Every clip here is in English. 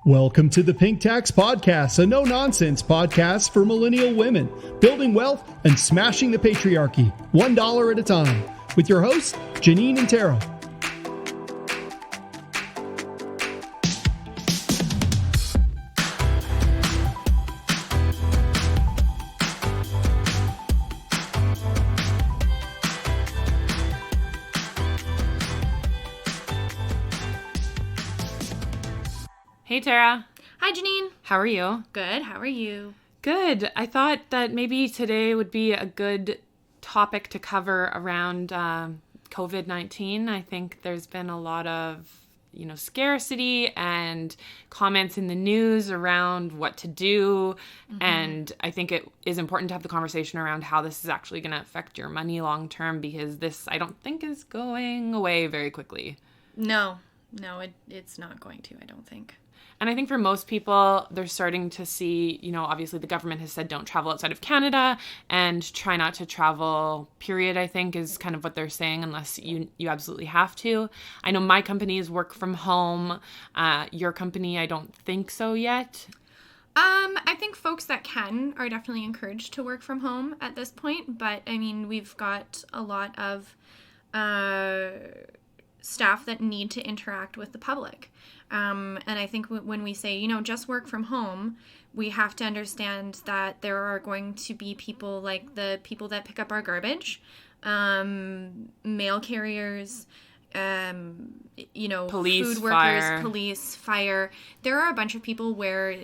Welcome to the Pink Tax Podcast, a no-nonsense podcast for millennial women, building wealth and smashing the patriarchy, $1 at a time, with your hosts, Janine and Tara. Hey, Tara. Hi, Janine. How are you? Good. How are you? Good. I thought that maybe today would be a good topic to cover around COVID-19. I think there's been a lot of, scarcity and comments in the news around what to do. Mm-hmm. And I think it is important to have the conversation around how this is actually going to affect your money long term, because this, I don't think, is going away very quickly. No, it's not going to, I don't think. And I think for most people, they're starting to see, obviously the government has said don't travel outside of Canada and try not to travel, period, I think is kind of what they're saying, unless you absolutely have to. I know my company is work from home. Your company, I don't think so yet. I think folks that can are definitely encouraged to work from home at this point. But, we've got a lot of staff that need to interact with the public. And I think when we say, just work from home, we have to understand that there are going to be people like the people that pick up our garbage, mail carriers, police, food workers, fire. Police, fire. There are a bunch of people where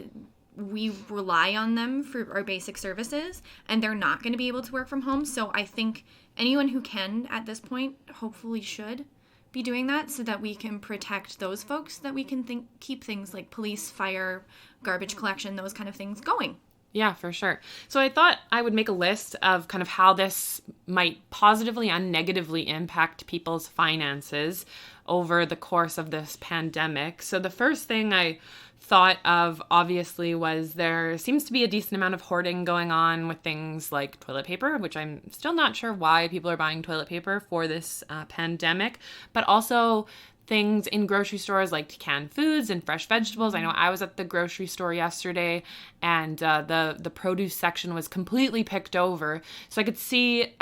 we rely on them for our basic services, and they're not going to be able to work from home. So I think anyone who can at this point hopefully should be doing that, so that we can protect those folks, that we can keep things like police, fire, garbage collection, those kind of things going. Yeah, for sure. So I thought I would make a list of kind of how this might positively and negatively impact people's finances over the course of this pandemic. So the first thing I thought of, obviously, was there seems to be a decent amount of hoarding going on with things like toilet paper, which I'm still not sure why people are buying toilet paper for this pandemic, but also things in grocery stores like canned foods and fresh vegetables. I know I was at the grocery store yesterday, and the produce section was completely picked over. So I could see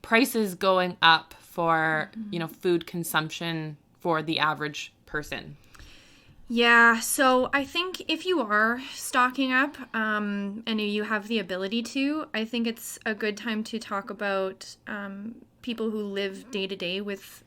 prices going up for, food consumption for the average person. Yeah, so I think if you are stocking up and you have the ability to, I think it's a good time to talk about people who live day to day with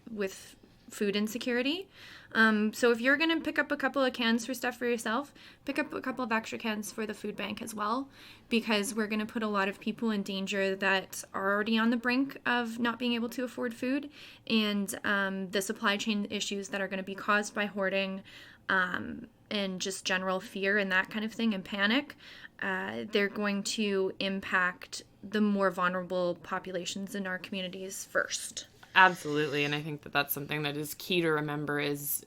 food insecurity. So if you're going to pick up a couple of cans for stuff for yourself, pick up a couple of extra cans for the food bank as well, because we're going to put a lot of people in danger that are already on the brink of not being able to afford food, and the supply chain issues that are going to be caused by hoarding, and just general fear and that kind of thing, and panic, they're going to impact the more vulnerable populations in our communities first. Absolutely. And I think that that's something that is key to remember is,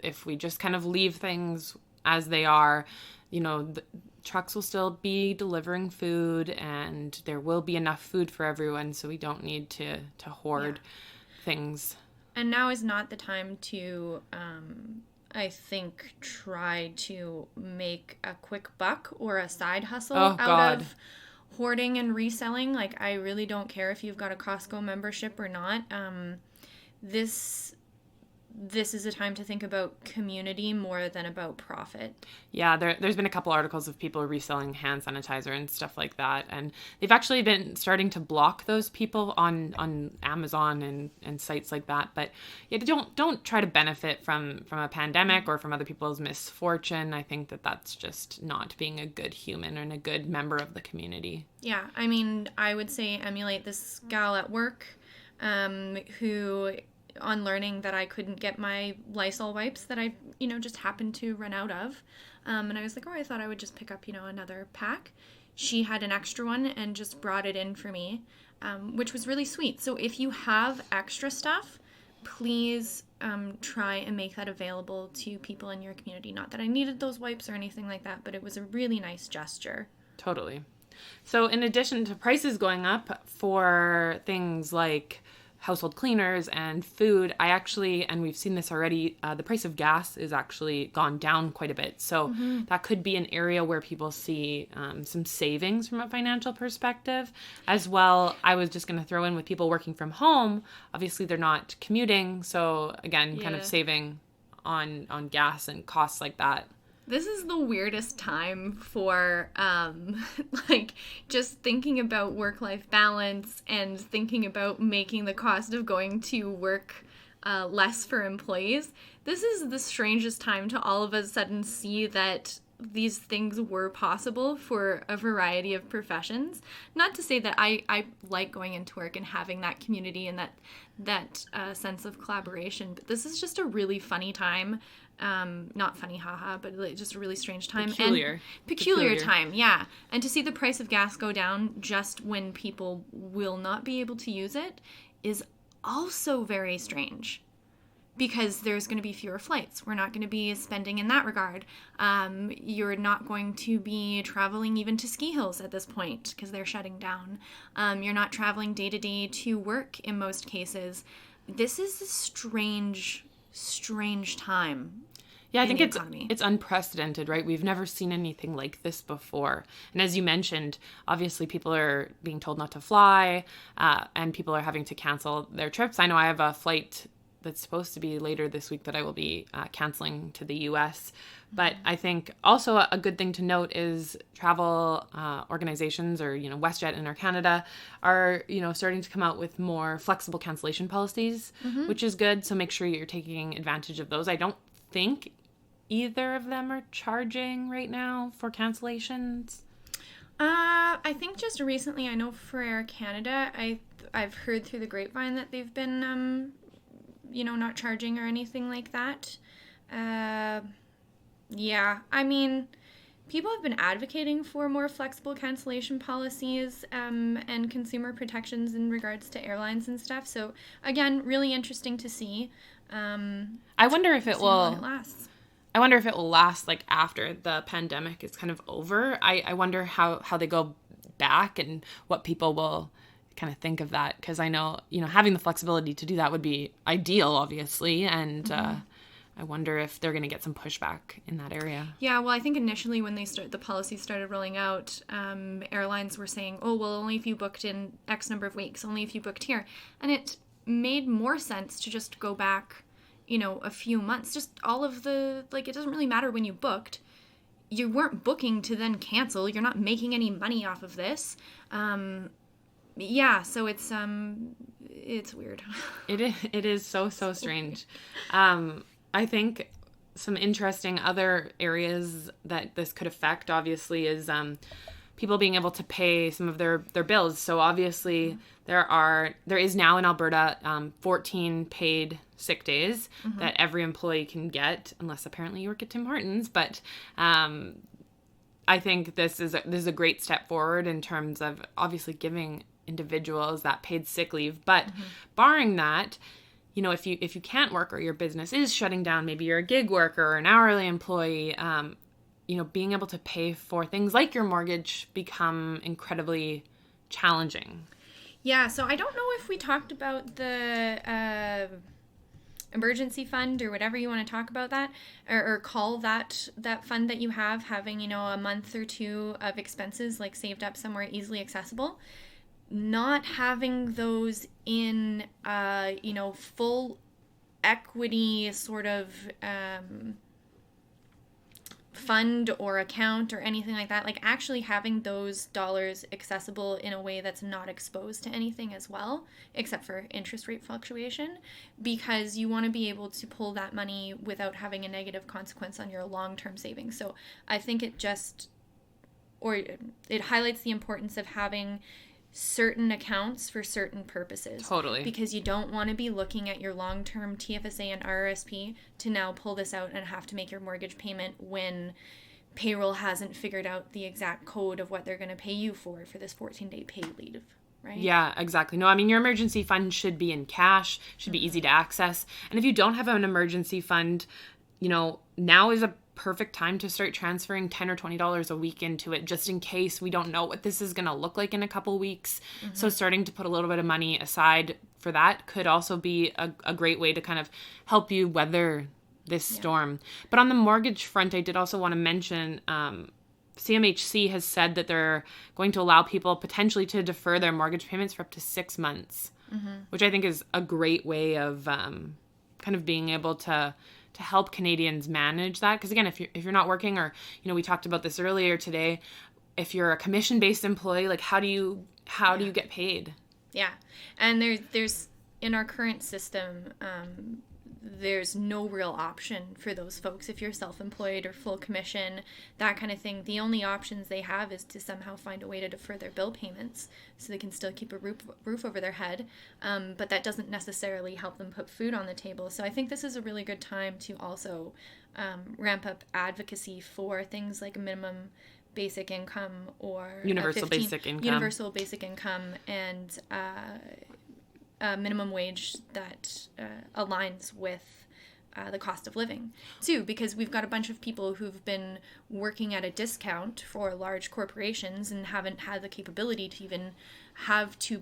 if we just kind of leave things as they are, the trucks will still be delivering food, and there will be enough food for everyone. So we don't need to hoard things. And now is not the time to, I think, try to make a quick buck or a side hustle out of hoarding and reselling. Like, I really don't care if you've got a Costco membership or not. This is a time to think about community more than about profit. Yeah, there's been a couple articles of people reselling hand sanitizer and stuff like that, and they've actually been starting to block those people on Amazon and sites like that. But yeah, don't try to benefit from a pandemic or from other people's misfortune. I think that that's just not being a good human and a good member of the community. Yeah, I would say emulate this gal at work who, on learning that I couldn't get my Lysol wipes that I, just happened to run out of. And I was like, I thought I would just pick up, another pack. She had an extra one and just brought it in for me, which was really sweet. So if you have extra stuff, please try and make that available to people in your community. Not that I needed those wipes or anything like that, but it was a really nice gesture. Totally. So in addition to prices going up for things like household cleaners and food, and we've seen this already, the price of gas is actually gone down quite a bit. So that could be an area where people see some savings from a financial perspective. As well, I was just going to throw in with people working from home, obviously they're not commuting. So again, kind of saving on gas and costs like that. This is the weirdest time for, like, just thinking about work-life balance and thinking about making the cost of going to work less for employees. This is the strangest time to all of a sudden see that these things were possible for a variety of professions. Not to say that I like going into work and having that community and that sense of collaboration, but this is just a really funny time. Not funny, haha, but just a really strange time. Peculiar time, yeah. And to see the price of gas go down just when people will not be able to use it is also very strange. Because there's going to be fewer flights. We're not going to be spending in that regard. You're not going to be traveling even to ski hills at this point because they're shutting down. You're not traveling day to day to work in most cases. This is a strange time. Yeah, I think it's unprecedented, right? We've never seen anything like this before. And as you mentioned, obviously people are being told not to fly, and people are having to cancel their trips. I know I have a flight that's supposed to be later this week that I will be canceling to the U.S. But I think also a good thing to note is travel organizations or, WestJet and Air Canada are, starting to come out with more flexible cancellation policies, which is good. So make sure you're taking advantage of those. I don't think either of them are charging right now for cancellations. I think just recently, I know for Air Canada, I've heard through the grapevine that they've been not charging or anything like that. Yeah, I mean, people have been advocating for more flexible cancellation policies and consumer protections in regards to airlines and stuff. So, again, really interesting to see. I wonder if it will last. I wonder if it will last like after the pandemic is kind of over. I wonder how they go back and what people will kind of think of that, because I know, having the flexibility to do that would be ideal, obviously, and I wonder if they're going to get some pushback in that area. Yeah, well, I think initially when the policy started rolling out, airlines were saying, oh, well, only if you booked in X number of weeks, only if you booked here, and it made more sense to just go back, a few months, just all of the, it doesn't really matter when you booked. You weren't booking to then cancel. You're not making any money off of this. Yeah, so it's weird. It is so strange. I think some interesting other areas that this could affect, obviously, is people being able to pay some of their bills. So obviously there is now in Alberta 14 paid sick days that every employee can get, unless apparently you work at Tim Hortons. But I think this is a great step forward in terms of obviously giving individuals that paid sick leave. But barring that, if you can't work or your business is shutting down, maybe you're a gig worker or an hourly employee, being able to pay for things like your mortgage become incredibly challenging. Yeah, so I don't know if we talked about the emergency fund or whatever you want to talk about that, or call that fund that you have, having, a month or two of expenses saved up somewhere easily accessible. Not having those in, full equity sort of fund or account or anything like that, actually having those dollars accessible in a way that's not exposed to anything as well, except for interest rate fluctuation, because you want to be able to pull that money without having a negative consequence on your long-term savings. So I think it highlights the importance of having certain accounts for certain purposes. Totally. Because you don't want to be looking at your long-term TFSA and RRSP to now pull this out and have to make your mortgage payment when payroll hasn't figured out the exact code of what they're going to pay you for this 14-day paid leave, right? Yeah, exactly. No, I mean, your emergency fund should be in cash, should be easy to access. And if you don't have an emergency fund, now is a perfect time to start transferring $10 or $20 a week into it, just in case we don't know what this is going to look like in a couple weeks. So starting to put a little bit of money aside for that could also be a great way to kind of help you weather this storm. But on the mortgage front, I did also want to mention, CMHC has said that they're going to allow people potentially to defer their mortgage payments for up to 6 months, which I think is a great way of kind of being able to help Canadians manage that. Because again, if you're not working, or we talked about this earlier today, if you're a commission-based employee, like how do you get paid? Yeah, and there's in our current system, there's no real option for those folks. If you're self-employed or full commission, that kind of thing, the only options they have is to somehow find a way to defer their bill payments so they can still keep a roof over their head. But that doesn't necessarily help them put food on the table. So I think this is a really good time to also ramp up advocacy for things like a minimum basic income or universal basic income and minimum wage that aligns with the cost of living too, because we've got a bunch of people who've been working at a discount for large corporations and haven't had the capability to even have $2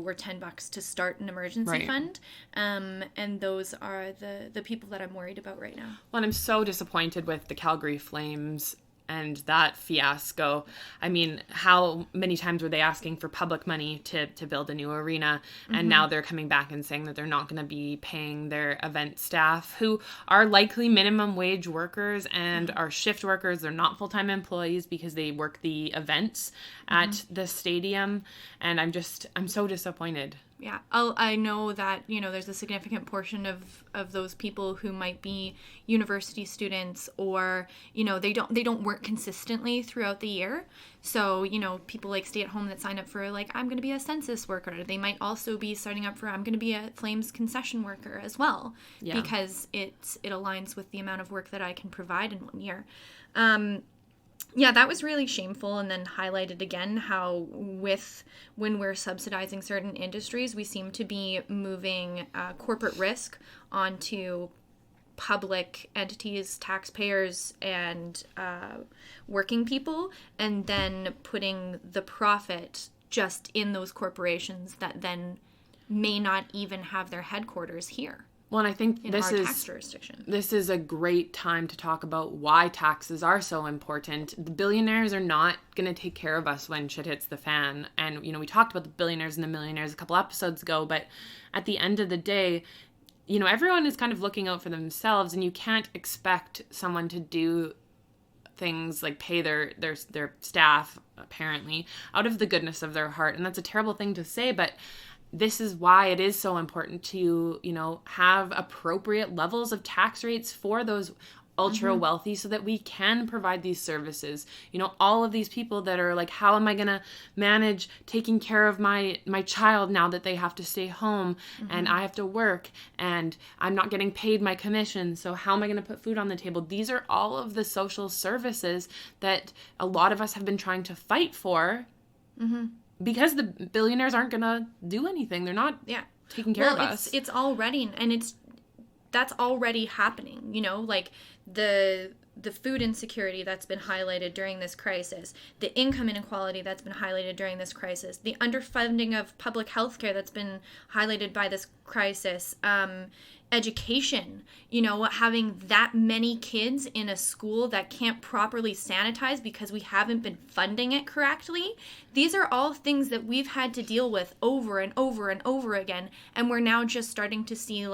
or $10 to start an emergency fund. And those are the people that I'm worried about right now. Well, and I'm so disappointed with the Calgary Flames and that fiasco. I mean, how many times were they asking for public money to build a new arena? And now they're coming back and saying that they're not going to be paying their event staff, who are likely minimum wage workers and are shift workers. They're not full-time employees because they work the events at the stadium. And I'm so disappointed. Yeah, I know that, there's a significant portion of those people who might be university students or, they don't work consistently throughout the year. So, people like stay at home that sign up for like, I'm going to be a census worker. They might also be signing up for, I'm going to be a Flames concession worker as well, because it aligns with the amount of work that I can provide in 1 year. Yeah, that was really shameful, and then highlighted again how when we're subsidizing certain industries, we seem to be moving corporate risk onto public entities, taxpayers, and working people, and then putting the profit just in those corporations that then may not even have their headquarters here. Well, and I think this is a great time to talk about why taxes are so important. The billionaires are not going to take care of us when shit hits the fan. And, we talked about the billionaires and the millionaires a couple episodes ago, but at the end of the day, everyone is kind of looking out for themselves, and you can't expect someone to do things like pay their staff, apparently, out of the goodness of their heart. And that's a terrible thing to say, but this is why it is so important to, have appropriate levels of tax rates for those ultra wealthy so that we can provide these services. All of these people that are like, how am I going to manage taking care of my child now that they have to stay home and I have to work and I'm not getting paid my commission. So how am I going to put food on the table? These are all of the social services that a lot of us have been trying to fight for. Because the billionaires aren't going to do anything. They're not taking care of us. It's already, and that's already happening, like the food insecurity that's been highlighted during this crisis, the income inequality that's been highlighted during this crisis, the underfunding of public health care that's been highlighted by this crisis, education, having that many kids in a school that can't properly sanitize because we haven't been funding it correctly. These are all things that we've had to deal with over and over and over again. And we're now just starting to see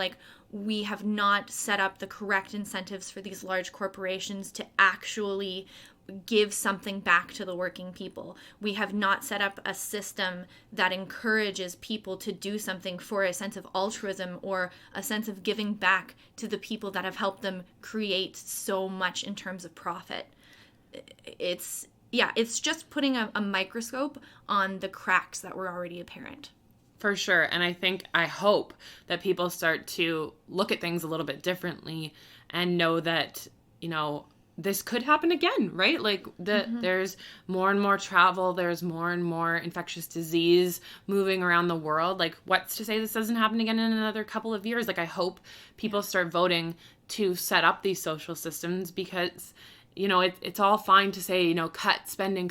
we have not set up the correct incentives for these large corporations to actually give something back to the working people. We have not set up a system that encourages people to do something for a sense of altruism or a sense of giving back to the people that have helped them create so much in terms of profit. It's just putting a microscope on the cracks that were already apparent. For sure. And I hope that people start to look at things a little bit differently and know that, this could happen again, right? Like there's more and more travel, there's more and more infectious disease moving around the world. Like, what's to say this doesn't happen again in another couple of years? Like, I hope people start voting to set up these social systems, because, you know, it's all fine to say, you know, cut spending,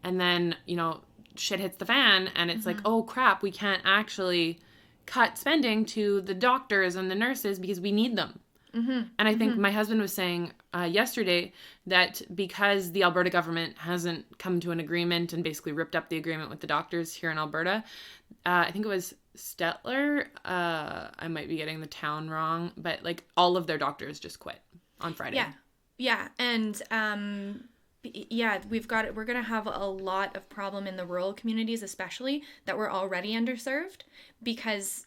and then, you know, shit hits the fan and it's like, oh crap, we can't actually cut spending to the doctors and the nurses because we need them. And I think my husband was saying yesterday that because the Alberta government hasn't come to an agreement and basically ripped up the agreement with the doctors here in Alberta, I think it was Stettler, I might be getting the town wrong, but like all of their doctors just quit on Friday. Yeah. And we're going to have a lot of problem in the rural communities, especially, that we're already underserved, because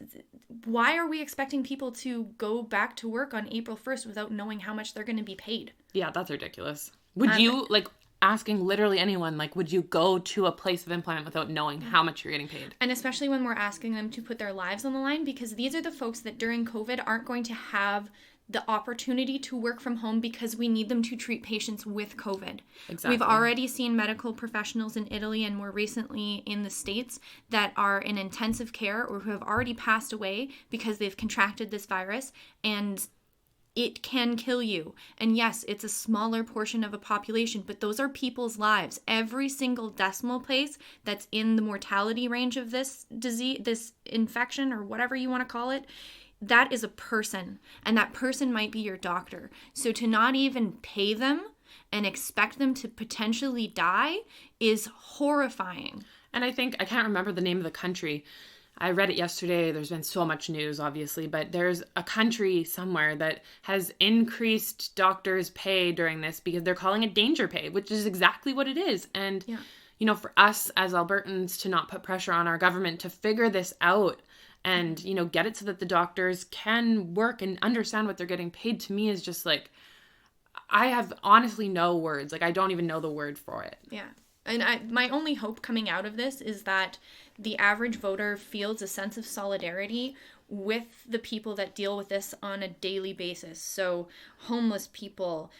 why are we expecting people to go back to work on April 1st without knowing how much they're going to be paid? Yeah, that's ridiculous. Would you, like, asking literally anyone, like, would you go to a place of employment without knowing how much you're getting paid? And especially when we're asking them to put their lives on the line, because these are the folks that during COVID aren't going to have the opportunity to work from home because we need them to treat patients with COVID. Exactly. We've already seen medical professionals in Italy and more recently in the States that are in intensive care or who have already passed away because they've contracted this virus, and it can kill you. And yes, it's a smaller portion of a population, but those are people's lives. Every single decimal place that's in the mortality range of this disease, this infection, or whatever you want to call it, that is a person, and that person might be your doctor. So to not even pay them and expect them to potentially die is horrifying. And I think, I can't remember the name of the country. I read it yesterday. There's been so much news, obviously, but there's a country somewhere that has increased doctors' pay during this because they're calling it danger pay, which is exactly what it is. And, you know, for us as Albertans to not put pressure on our government to figure this out and, you know, get it so that the doctors can work and understand what they're getting paid, to me is just like, I have honestly no words. Like, I don't even know the word for it. Yeah. And my only hope coming out of this is that the average voter feels a sense of solidarity with the people that deal with this on a daily basis. So homeless people,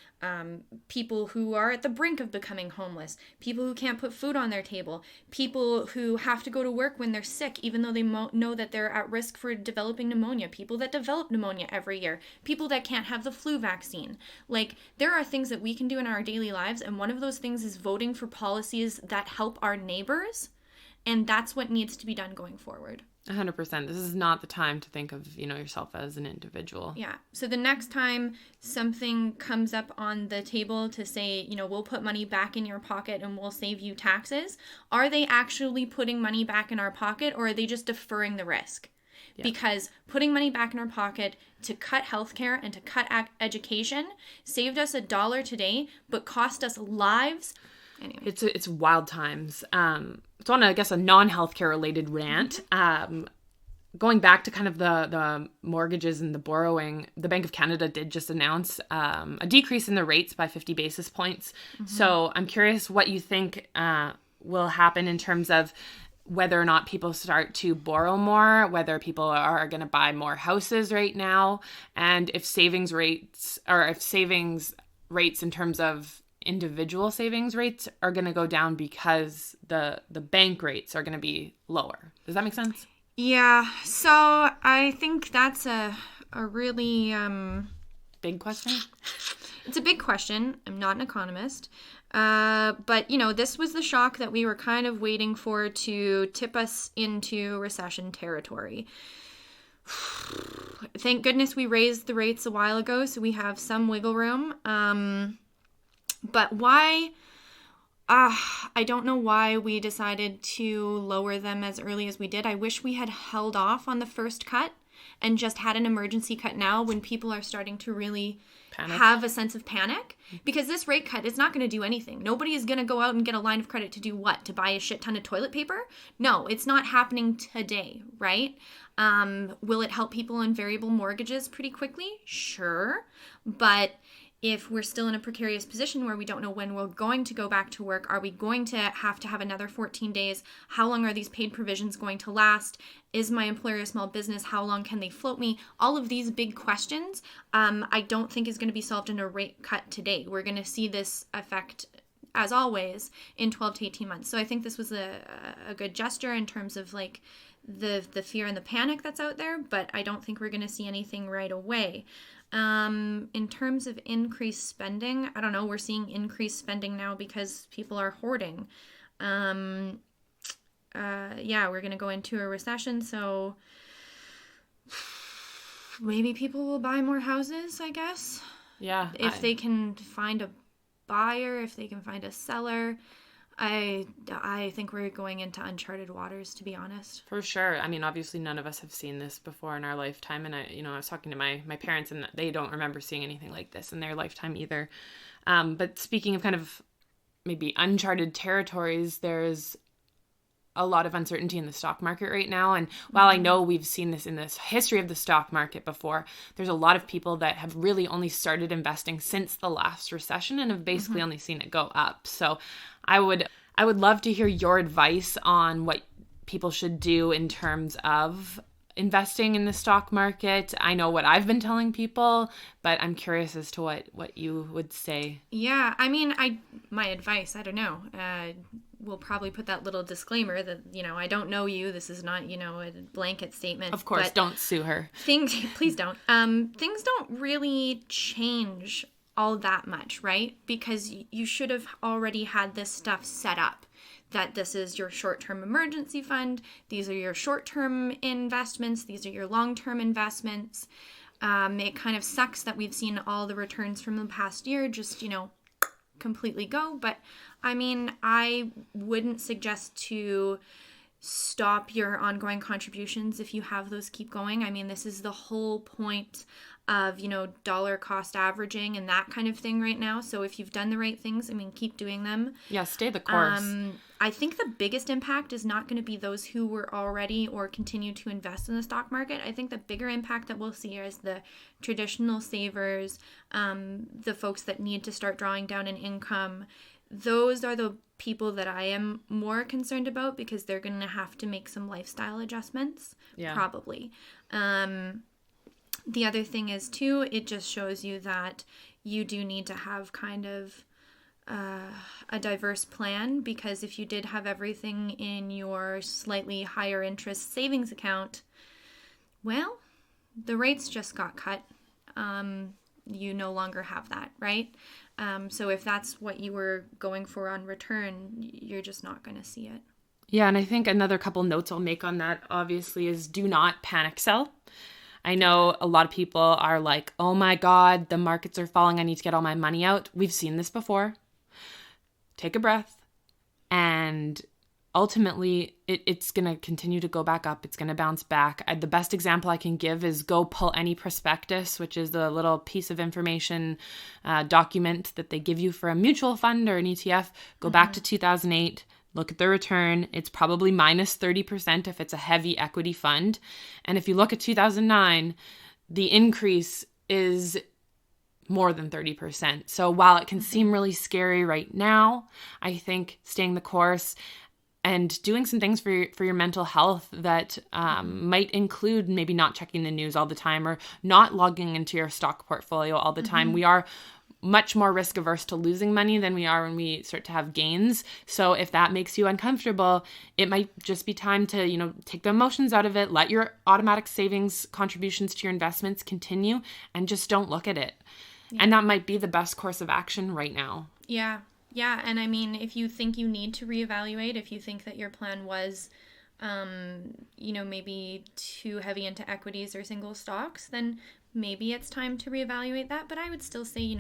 people who are at the brink of becoming homeless, people who can't put food on their table, people who have to go to work when they're sick, even though they know that they're at risk for developing pneumonia, people that develop pneumonia every year, people that can't have the flu vaccine. Like, there are things that we can do in our daily lives, and one of those things is voting for policies that help our neighbors, and that's what needs to be done going forward. 100%. This is not the time to think of, you know, yourself as an individual. Yeah. So the next time something comes up on the table to say, you know, we'll put money back in your pocket and we'll save you taxes, are they actually putting money back in our pocket, or are they just deferring the risk? Yeah. Because putting money back in our pocket to cut healthcare and to cut education saved us $1 today, but cost us lives. Anyway. It's wild times. So on, I guess, a non-healthcare related rant, going back to kind of the mortgages and the borrowing, the Bank of Canada did just announce a decrease in the rates by 50 basis points. So I'm curious what you think will happen in terms of whether or not people start to borrow more, whether people are going to buy more houses right now, and if savings rates in terms of individual savings rates are going to go down because the bank rates are going to be lower. Does that make sense? Yeah. So I think that's a really big question. It's a big question. I'm not an economist. But, you know, this was the shock that we were kind of waiting for to tip us into recession territory. Thank goodness we raised the rates a while ago, so we have some wiggle room. But why, I don't know why we decided to lower them as early as we did. I wish we had held off on the first cut and just had an emergency cut now when people are starting to really have a sense of panic. Because this rate cut is not going to do anything. Nobody is going to go out and get a line of credit to do what? To buy a shit ton of toilet paper? No, it's not happening today, right? Will it help people on variable mortgages pretty quickly? Sure. But if we're still in a precarious position where we don't know when we're going to go back to work, are we going to have another 14 days? How long are these paid provisions going to last? Is my employer a small business? How long can they float me? All of these big questions, I don't think is going to be solved in a rate cut today. We're going to see this effect, as always, in 12 to 18 months. So I think this was a good gesture in terms of like the fear and the panic that's out there, but I don't think we're going to see anything right away. In terms of increased spending, I don't know, we're seeing increased spending now because people are hoarding. We're going to go into a recession, so maybe people will buy more houses, I guess. Yeah. If they can find a buyer, if they can find a seller. I think we're going into uncharted waters, to be honest. For sure. I mean, obviously none of us have seen this before in our lifetime. And I was talking to my parents, and they don't remember seeing anything like this in their lifetime either. But speaking of kind of maybe uncharted territories, there's a lot of uncertainty in the stock market right now. And while I know we've seen this in this history of the stock market before, there's a lot of people that have really only started investing since the last recession and have basically only seen it go up. So I would love to hear your advice on what people should do in terms of investing in the stock market. I know what I've been telling people, but I'm curious as to what you would say. Yeah, I mean, my advice, I don't know. We'll probably put that little disclaimer that, I don't know you. This is not, a blanket statement. Of course, don't sue her. Please don't. Things don't really change all that much, right? Because you should have already had this stuff set up, that this is your short-term emergency fund. These are your short-term investments. These are your long-term investments. It kind of sucks that we've seen all the returns from the past year just, completely go. But I mean, I wouldn't suggest to stop your ongoing contributions if you have those keep going. I mean, this is the whole point of, dollar cost averaging and that kind of thing right now. So if you've done the right things, I mean, keep doing them. Yeah, stay the course. I think the biggest impact is not going to be those who were already or continue to invest in the stock market. I think the bigger impact that we'll see is the traditional savers, the folks that need to start drawing down an income. Those are the people that I am more concerned about because they're going to have to make some lifestyle adjustments, probably. The other thing is, too, it just shows you that you do need to have kind of a diverse plan, because if you did have everything in your slightly higher interest savings account, well, the rates just got cut. You no longer have that, right? So if that's what you were going for on return, you're just not going to see it. Yeah, and I think another couple notes I'll make on that, obviously, is do not panic sell. I know a lot of people are like, oh my God, the markets are falling. I need to get all my money out. We've seen this before. Take a breath. And ultimately, it's going to continue to go back up. It's going to bounce back. The best example I can give is go pull any prospectus, which is the little piece of information document that they give you for a mutual fund or an ETF. Go back to 2008. Look at the return. It's probably minus 30% if it's a heavy equity fund. And if you look at 2009, the increase is more than 30%. So while it can seem really scary right now, I think staying the course and doing some things for your mental health that might include maybe not checking the news all the time or not logging into your stock portfolio all the time. We are much more risk averse to losing money than we are when we start to have gains. So if that makes you uncomfortable, it might just be time to, take the emotions out of it, let your automatic savings contributions to your investments continue, and just don't look at it. Yeah. And that might be the best course of action right now. Yeah. Yeah. And I mean, if you think you need to reevaluate, if you think that your plan was, maybe too heavy into equities or single stocks, then maybe it's time to reevaluate that. But I would still say,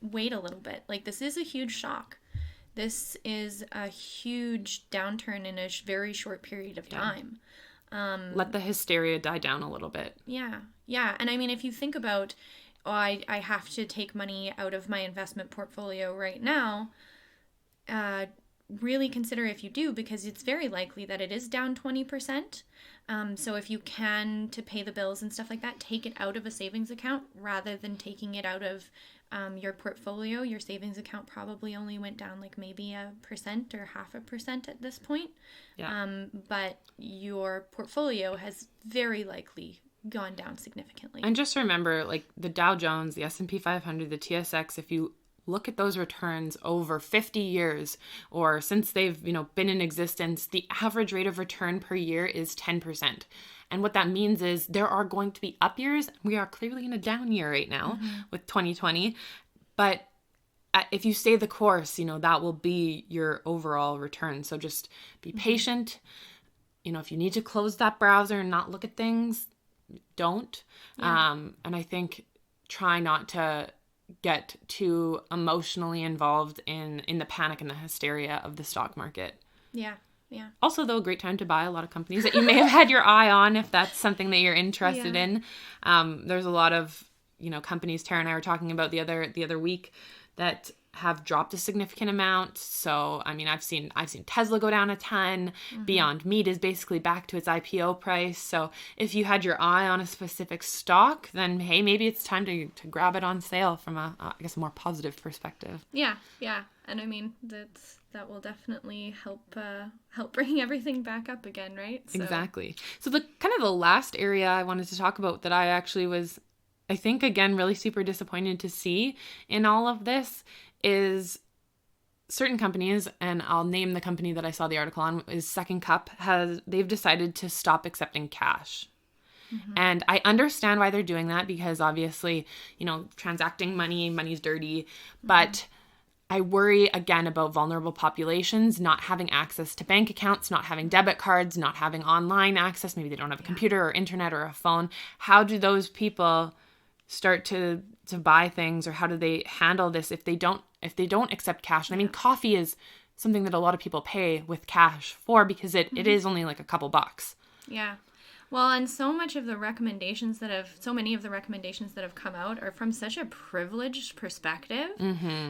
wait a little bit. Like, this is a huge shock. This is a huge downturn in a very short period of time. Let the hysteria die down a little bit. Yeah. Yeah. And I mean, if you think about, I have to take money out of my investment portfolio right now, really consider if you do, because it's very likely that it is down 20%. So if you can, to pay the bills and stuff like that, take it out of a savings account rather than taking it out of your portfolio, your savings account probably only went down like maybe 1% or 0.5% at this point. Yeah. But your portfolio has very likely gone down significantly. And just remember, like the Dow Jones, the S&P 500, the TSX, if you look at those returns over 50 years or since they've, been in existence, the average rate of return per year is 10%. And what that means is there are going to be up years. We are clearly in a down year right now with 2020. But if you stay the course, that will be your overall return. So just be patient. If you need to close that browser and not look at things, don't. Yeah. And I think try not to get too emotionally involved in the panic and the hysteria of the stock market. Yeah. Yeah. Also, though, a great time to buy a lot of companies that you may have had your eye on if that's something that you're interested in. There's a lot of, companies Tara and I were talking about the other week that have dropped a significant amount. So, I mean, I've seen Tesla go down a ton. Beyond Meat is basically back to its IPO price. So if you had your eye on a specific stock, then hey, maybe it's time to grab it on sale from a more positive perspective. Yeah. Yeah. And I mean, that will definitely help bring everything back up again, right? So. Exactly. So the last area I wanted to talk about that I actually was, I think, again, really super disappointed to see in all of this is certain companies, and I'll name the company that I saw the article on, is Second Cup, they've decided to stop accepting cash. And I understand why they're doing that because obviously, transacting money's dirty, but I worry again about vulnerable populations not having access to bank accounts, not having debit cards, not having online access. Maybe they don't have a computer or internet or a phone. How do those people start to buy things, or how do they handle this if they don't accept cash? And I mean, coffee is something that a lot of people pay with cash for because it is only like a couple bucks. Yeah. Well, and so many of the recommendations that have come out are from such a privileged perspective.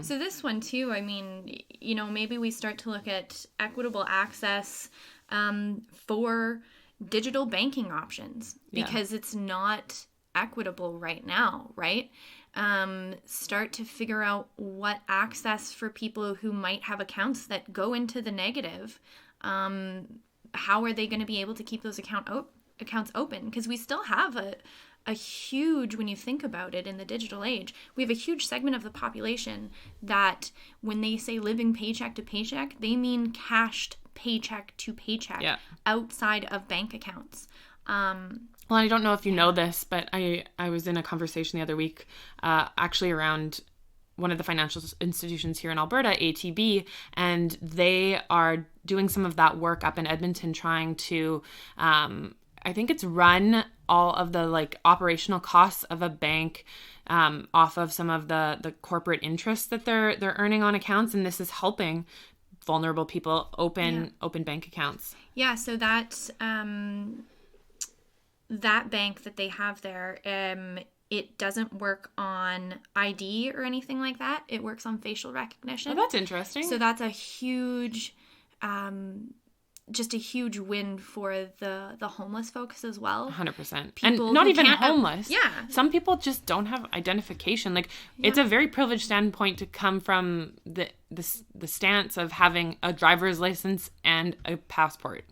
So this one too, I mean, maybe we start to look at equitable access for digital banking options because it's not equitable right now, right? Start to figure out what access for people who might have accounts that go into the negative. How are they going to be able to keep those accounts open? Because we still have a huge, when you think about it in the digital age, we have a huge segment of the population that when they say living paycheck to paycheck, they mean cashed paycheck to paycheck outside of bank accounts. Well, I don't know if you know this, but I was in a conversation the other week actually around one of the financial institutions here in Alberta, ATB, and they are doing some of that work up in Edmonton trying to, I think it's run all of the like operational costs of a bank off of some of the corporate interests that they're earning on accounts, and this is helping vulnerable people open bank accounts. Yeah, so that bank that they have there, it doesn't work on ID or anything like that. It works on facial recognition. Oh, that's interesting. So that's a huge, just a huge win for the homeless folks as well. 100%. And not even homeless. Some people just don't have identification. Like it's a very privileged standpoint to come from the stance of having a driver's license and a passport.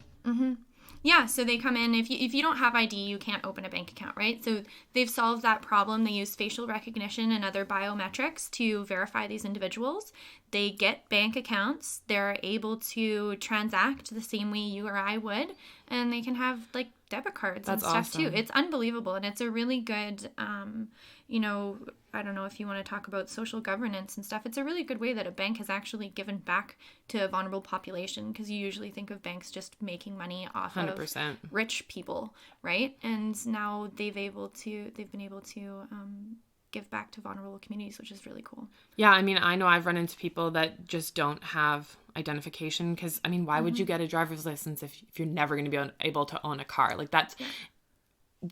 Yeah, so they come in, if you don't have ID, you can't open a bank account, right? So they've solved that problem. They use facial recognition and other biometrics to verify these individuals. They get bank accounts. They're able to transact the same way you or I would, and they can have like debit cards and stuff too. It's unbelievable, and it's a really good, I don't know if you want to talk about social governance and stuff. It's a really good way that a bank has actually given back to a vulnerable population, because you usually think of banks just making money off 100%. Of rich people, right? And now they've been able to give back to vulnerable communities, which is really cool. Yeah, I mean, I know I've run into people that just don't have identification because, I mean, why would you get a driver's license if you're never going to be able to own a car? Like that's...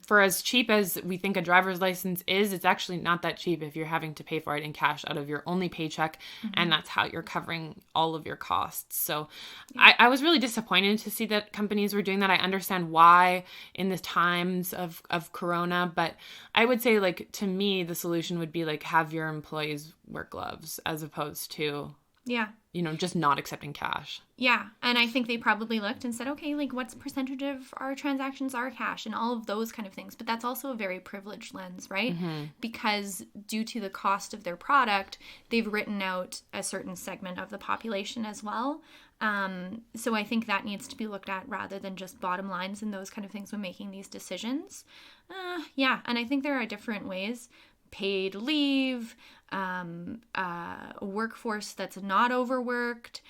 for as cheap as we think a driver's license is, it's actually not that cheap if you're having to pay for it in cash out of your only paycheck. And that's how you're covering all of your costs. So I was really disappointed to see that companies were doing that. I understand why in the times of Corona, but I would say, like, to me, the solution would be like, have your employees wear gloves as opposed to, just not accepting cash. Yeah. And I think they probably looked and said, okay, like, what's percentage of our transactions are cash and all of those kind of things. But that's also a very privileged lens, right? Because due to the cost of their product, they've written out a certain segment of the population as well. So I think that needs to be looked at rather than just bottom lines and those kind of things when making these decisions. And I think there are different ways. Paid leave, a workforce that's not overworked,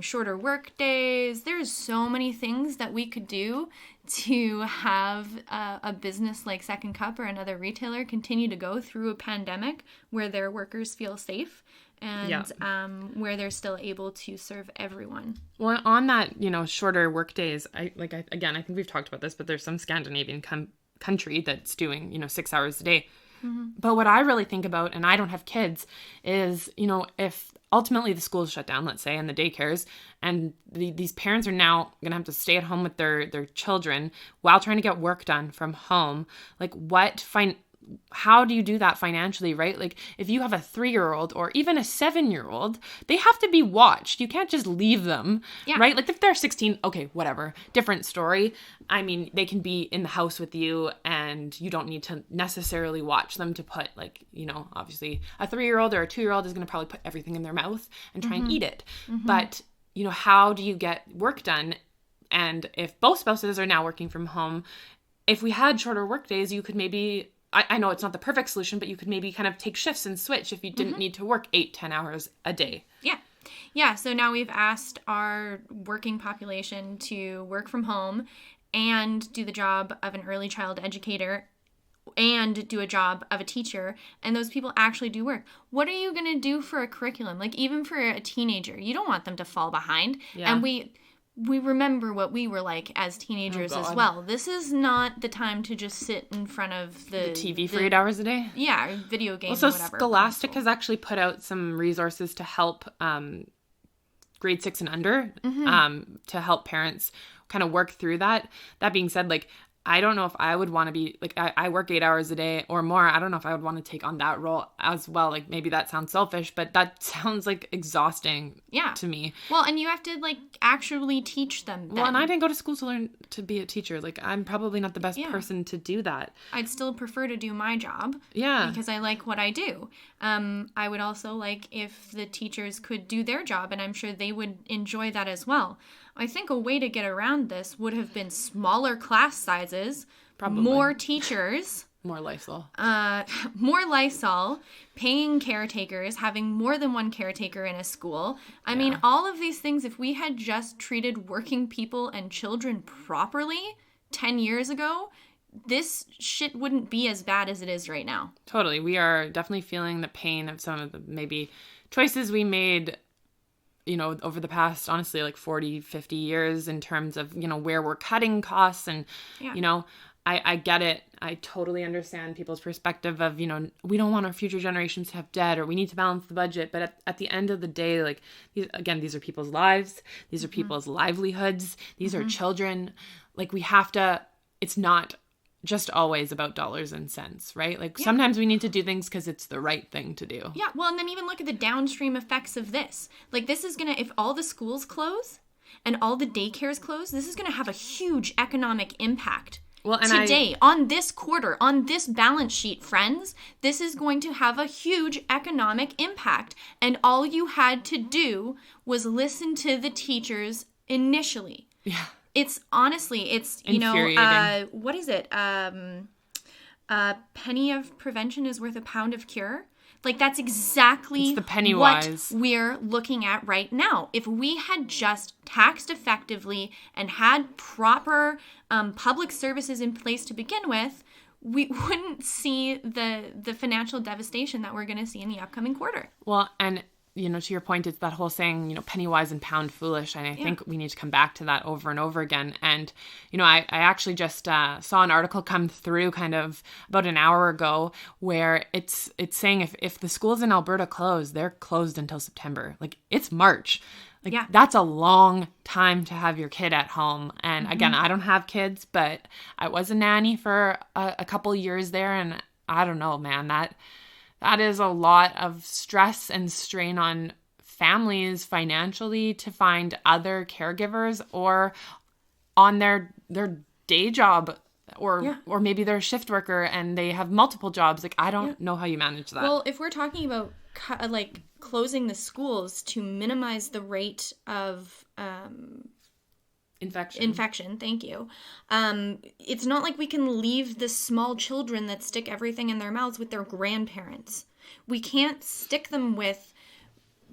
shorter work days. There's so many things that we could do to have a business like Second Cup or another retailer continue to go through a pandemic where their workers feel safe and where they're still able to serve everyone. Well, on that, shorter work days, I think we've talked about this, but there's some Scandinavian country that's doing, 6 hours a day. But what I really think about, and I don't have kids, is, if ultimately the school's shut down, let's say, and the daycares, and these parents are now going to have to stay at home with their children while trying to get work done from home, like how do you do that financially, right? Like, if you have a 3-year-old or even a 7-year-old, they have to be watched. You can't just leave them, right? Like, if they're 16, okay, whatever, different story. I mean, they can be in the house with you and you don't need to necessarily watch them to put, like, obviously a 3-year-old or a 2-year-old is going to probably put everything in their mouth and try and eat it. But, how do you get work done? And if both spouses are now working from home, if we had shorter work days, you could maybe... I know it's not the perfect solution, but you could maybe kind of take shifts and switch if you didn't need to work 8-10 hours a day. Yeah. So now we've asked our working population to work from home and do the job of an early child educator and do a job of a teacher. And those people actually do work. What are you going to do for a curriculum? Like, even for a teenager, you don't want them to fall behind. Yeah. And we remember what we were like as teenagers as well. This is not the time to just sit in front of the TV for 8 hours a day. Yeah, video games, well, whatever. Scholastic has actually put out some resources to help grade 6 and under, to help parents kind of work through that. That being said, like, I don't know if I would want to be, like, I work 8 hours a day or more. I don't know if I would want to take on that role as well. Like, maybe that sounds selfish, but that sounds, like, exhausting to me. Well, and you have to, like, actually teach them then. Well, and I didn't go to school to learn to be a teacher. Like, I'm probably not the best person to do that. I'd still prefer to do my job. Yeah. Because I like what I do. I would also like if the teachers could do their job, and I'm sure they would enjoy that as well. I think a way to get around this would have been smaller class sizes, probably more teachers, more Lysol, paying caretakers, having more than one caretaker in a school. I mean, all of these things, if we had just treated working people and children properly 10 years ago, this shit wouldn't be as bad as it is right now. Totally. We are definitely feeling the pain of some of the maybe choices we made over the past, honestly, like 40, 50 years in terms of, where we're cutting costs and, I get it. I totally understand people's perspective of, we don't want our future generations to have debt or we need to balance the budget. But at the end of the day, like, these are people's lives. These are people's livelihoods. These are children. Like, we have to, it's not just always about dollars and cents, right? Like, sometimes we need to do things because it's the right thing to do. Yeah, well, and then even look at the downstream effects of this. Like, this is going to, if all the schools close and all the daycares close, this is going to have a huge economic impact. Well, and today, on this quarter, on this balance sheet, friends, this is going to have a huge economic impact. And all you had to do was listen to the teachers initially. Yeah. It's honestly, it's, what is it? A penny of prevention is worth a pound of cure. Like, that's exactly what we're looking at right now. If we had just taxed effectively and had proper public services in place to begin with, we wouldn't see the financial devastation that we're going to see in the upcoming quarter. Well, and to your point, it's that whole saying, penny wise and pound foolish. And I think we need to come back to that over and over again. And, I actually just saw an article come through kind of about an hour ago where it's saying if the schools in Alberta close, they're closed until September. Like, it's March. That's a long time to have your kid at home. And again, I don't have kids, but I was a nanny for a couple years there. And I don't know, man, that is a lot of stress and strain on families financially to find other caregivers or on their day job or maybe they're a shift worker and they have multiple jobs. Like, I don't know how you manage that. Well, if we're talking about closing the schools to minimize the rate of infection, thank you. It's not like we can leave the small children that stick everything in their mouths with their grandparents. We can't stick them with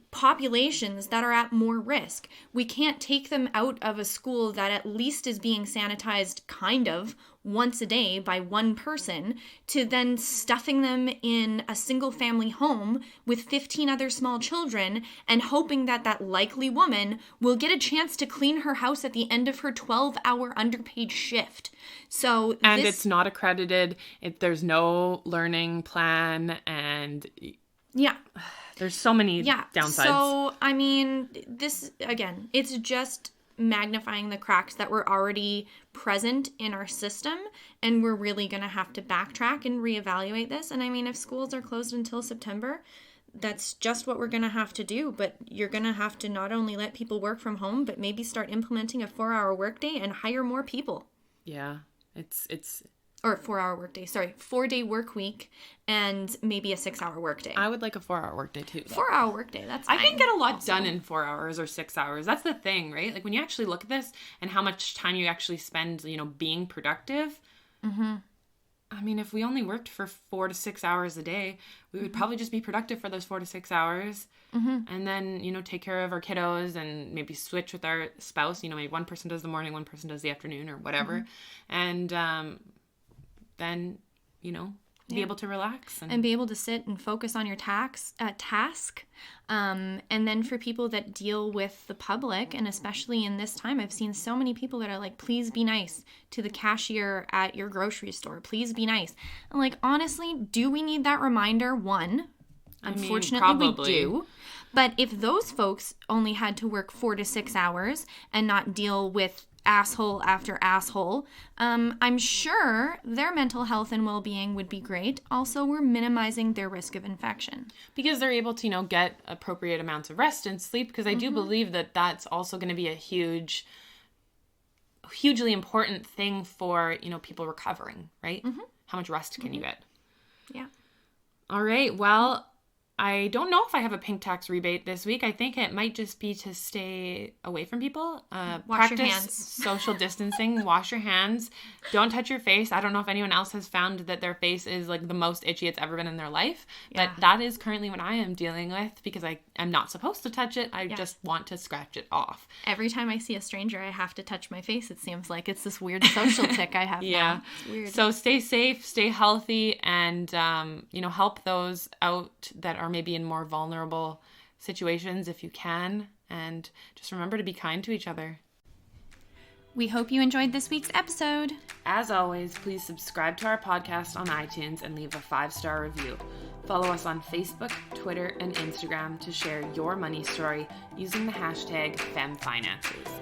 populations that are at more risk. We can't take them out of a school that at least is being sanitized kind of once a day by one person to then stuffing them in a single family home with 15 other small children and hoping that likely woman will get a chance to clean her house at the end of her 12-hour underpaid shift. And it's not accredited. There's no learning plan and there's so many downsides. So, I mean, this, again, it's just magnifying the cracks that were already present in our system, and we're really going to have to backtrack and reevaluate this. And I mean, if schools are closed until September, that's just what we're going to have to do. But you're going to have to not only let people work from home, but maybe start implementing a 4-hour workday and hire more people. Yeah, Or 4-hour workday, 4-day work week and maybe a 6-hour workday. I would like a 4-hour workday too. 4-hour workday, that's fine. I can get a lot done in 4 hours or 6 hours. That's the thing, right? Like when you actually look at this and how much time you actually spend, being productive. Mm-hmm. I mean, if we only worked for 4 to 6 hours a day, we would probably just be productive for those 4 to 6 hours. Mm-hmm. And then, take care of our kiddos and maybe switch with our spouse. Maybe one person does the morning, one person does the afternoon or whatever. Mm-hmm. And, then, be able to relax. And be able to sit and focus on your task. And then for people that deal with the public, and especially in this time, I've seen so many people that are like, please be nice to the cashier at your grocery store. Please be nice. And like, honestly, do we need that reminder? One, unfortunately, we do. But if those folks only had to work 4 to 6 hours and not deal with asshole after asshole, I'm sure their mental health and well-being would be great. Also, we're minimizing their risk of infection. Because they're able to, get appropriate amounts of rest and sleep, because I do believe that that's also going to be a hugely important thing for, people recovering, right? Mm-hmm. How much rest can you get? Yeah. All right. Well, I don't know if I have a pink tax rebate this week. I think it might just be to stay away from people. Wash your hands. Social distancing. Wash your hands. Don't touch your face. I don't know if anyone else has found that their face is like the most itchy it's ever been in their life. Yeah. But that is currently what I am dealing with because I am not supposed to touch it. I just want to scratch it off. Every time I see a stranger, I have to touch my face. It seems like it's this weird social tick I have now. It's weird. So stay safe, stay healthy, and help those out that are maybe in more vulnerable situations if you can, and just remember to be kind to each other. We hope you enjoyed this week's episode. As always, please subscribe to our podcast on iTunes and leave a 5-star review. Follow us on Facebook, Twitter, and Instagram to share your money story using the hashtag FemFinances.